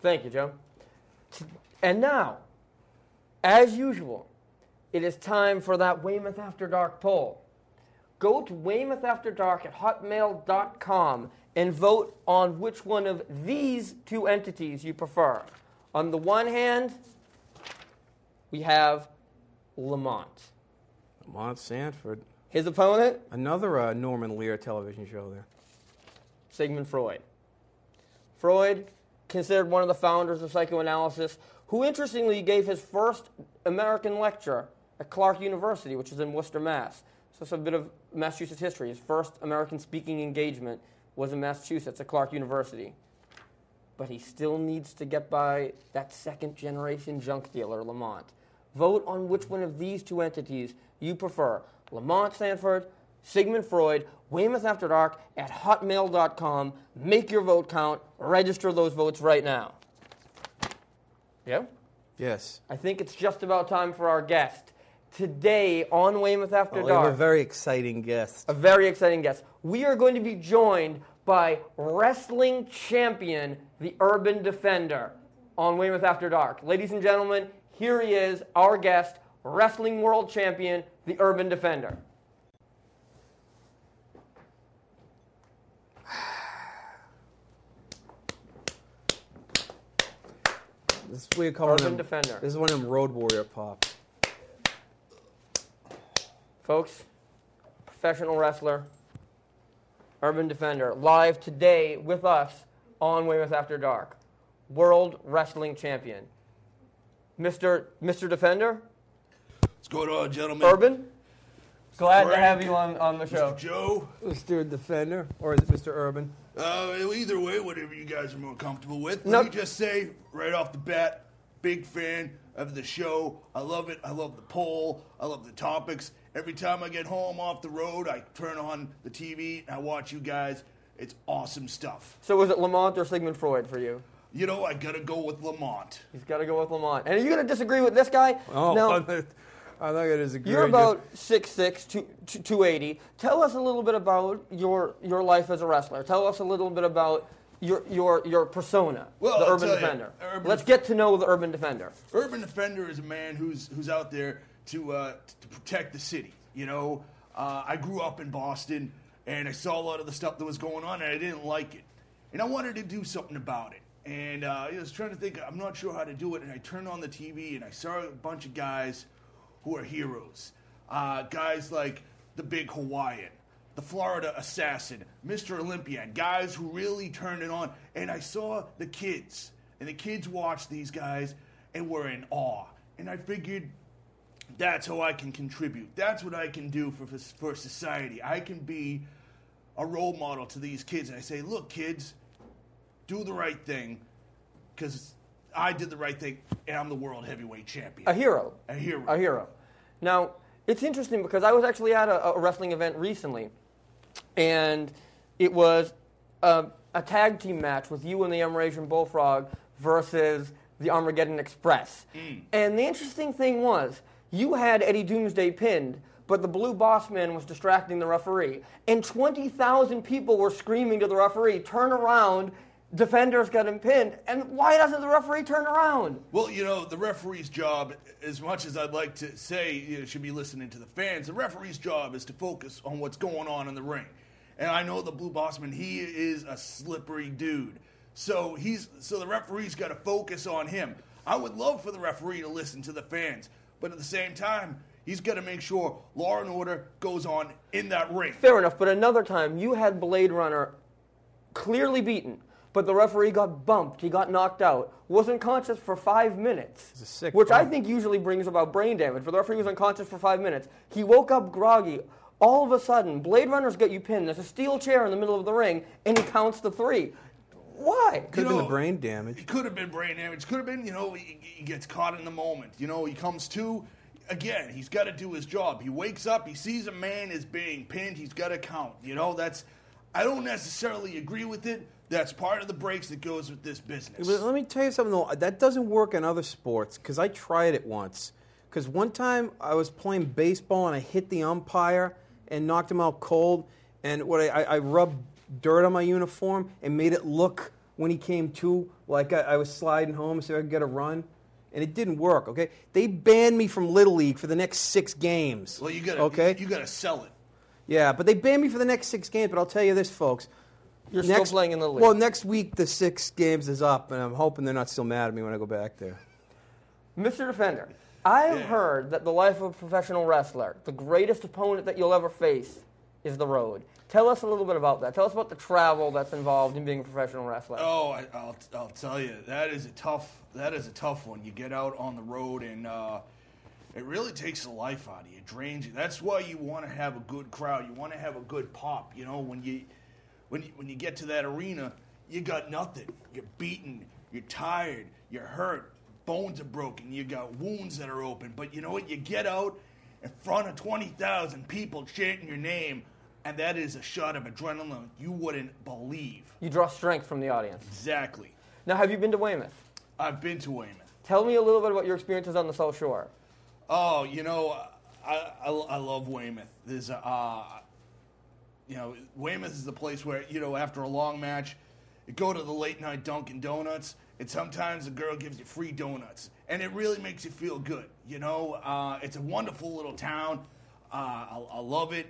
Thank you, Joe. And now, as usual, it is time for that Weymouth After Dark poll. Go to weymouthafterdark@hotmail.com and vote on which one of these two entities you prefer. On the one hand, we have Lamont. Lamont Sanford. His opponent? Another Norman Lear television show there. Sigmund Freud. Freud, considered one of the founders of psychoanalysis, who interestingly gave his first American lecture at Clark University, which is in Worcester, Mass. So it's a bit of Massachusetts history. His first American speaking engagement was in Massachusetts at Clark University. But he still needs to get by that second-generation junk dealer, Lamont. Vote on which one of these two entities you prefer. Lamont Sanford, Sigmund Freud, Weymouth After Dark at hotmail.com. Make your vote count. Register those votes right now. Yeah? Yes. I think it's just about time for our guest. Today on Weymouth After Dark. We have a very exciting guest. A very exciting guest. We are going to be joined by wrestling champion, the Urban Defender, on Weymouth After Dark. Ladies and gentlemen, here he is, our guest, wrestling world champion, the Urban Defender. This is what you call Urban Defender. This is one of them Road Warrior pops. Folks, professional wrestler, Urban Defender, live today with us on Weymouth After Dark. World Wrestling Champion. Mr. Defender? What's going on, gentlemen? Urban? Glad Frank, to have you on the show. Mr. Joe? Mr. Defender, or is it Mr. Urban? Either way, whatever you guys are more comfortable with. Nope. Let me just say, right off the bat, big fan of the show. I love it. I love the poll. I love the topics. Every time I get home off the road, I turn on the TV and I watch you guys. It's awesome stuff. So was it Lamont or Sigmund Freud for you? You know, I got to go with Lamont. He's got to go with Lamont. And are you going to disagree with this guy? Oh, now, I'm not going to disagree. You're about 6'6", 280. Tell us a little bit about your life as a wrestler. Tell us a little bit about your persona, Well, the I'll Urban tell you, Defender. Urban Let's get to know the Urban Defender. Urban Defender is a man who's out there to protect the city. You know, I grew up in Boston, and I saw a lot of the stuff that was going on, and I didn't like it. And I wanted to do something about it. And I was trying to think, I'm not sure how to do it, and I turned on the TV, and I saw a bunch of guys who are heroes. Guys like the Big Hawaiian, the Florida Assassin, Mr. Olympian, guys who really turned it on. And I saw the kids, and the kids watched these guys and were in awe. And I figured, that's how I can contribute. That's what I can do for society. I can be a role model to these kids. And I say, look, kids, do the right thing, because I did the right thing, and I'm the world heavyweight champion. A hero. A hero. A hero. Now, it's interesting because I was actually at a wrestling event recently, and it was a tag team match with you and the Amerasian Bullfrog versus the Armageddon Express. And the interesting thing was, you had Eddie Doomsday pinned, but the Blue Boss Man was distracting the referee. And 20,000 people were screaming to the referee, turn around, Defender's got him pinned. And why doesn't the referee turn around? Well, you know, the referee's job, as much as I'd like to say should be listening to the fans, the referee's job is to focus on what's going on in the ring. And I know the Blue Bossman, he is a slippery dude. So the referee's got to focus on him. I would love for the referee to listen to the fans, but at the same time, he's got to make sure law and order goes on in that ring. Fair enough, but another time, you had Blade Runner clearly beaten, but the referee got bumped. He got knocked out. Wasn't conscious for 5 minutes. It's a sick which I bump. think usually brings about brain damage. But the referee was unconscious for 5 minutes. He woke up groggy. All of a sudden, Blade Runner's got you pinned. There's a steel chair in the middle of the ring, and he counts to 3. Why? Could have been the brain damage. It could have been brain damage. Could have been, he gets caught in the moment. He comes to. Again, he's got to do his job. He wakes up, he sees a man is being pinned, he's got to count. I don't necessarily agree with it. That's part of the breaks that goes with this business. But let me tell you something, though. That doesn't work in other sports, because I tried it once. Because one time I was playing baseball and I hit the umpire and knocked him out cold, and I rubbed dirt on my uniform and made it look when he came to. Like I was sliding home so I could get a run, and it didn't work. Okay, they banned me from Little League for the next 6 games. Well, you gotta sell it. Yeah, but they banned me for the next 6 games. But I'll tell you this, folks. You're still playing in the league. Well, next week the 6 games is up, and I'm hoping they're not still mad at me when I go back there. Mr. Defender, I have heard that the life of a professional wrestler, the greatest opponent that you'll ever face is the road. Tell us a little bit about that. Tell us about the travel that's involved in being a professional wrestler. Oh, I'll tell you, that is a tough one. You get out on the road, and it really takes the life out of you. It drains you. That's why you want to have a good crowd. You want to have a good pop. You know, when you get to that arena, you got nothing. You're beaten. You're tired. You're hurt. Bones are broken. You got wounds that are open. But you know what? You get out in front of 20,000 people chanting your name, and that is a shot of adrenaline you wouldn't believe. You draw strength from the audience. Exactly. Now, have you been to Weymouth? I've been to Weymouth. Tell me a little bit about your experiences on the South Shore. Oh, you know, I love Weymouth. There's Weymouth is the place where, after a long match, you go to the late night Dunkin' Donuts, and sometimes the girl gives you free donuts, and it really makes you feel good. It's a wonderful little town. I love it.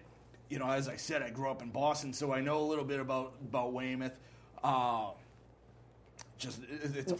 As I said, I grew up in Boston, so I know a little bit about Weymouth. It's a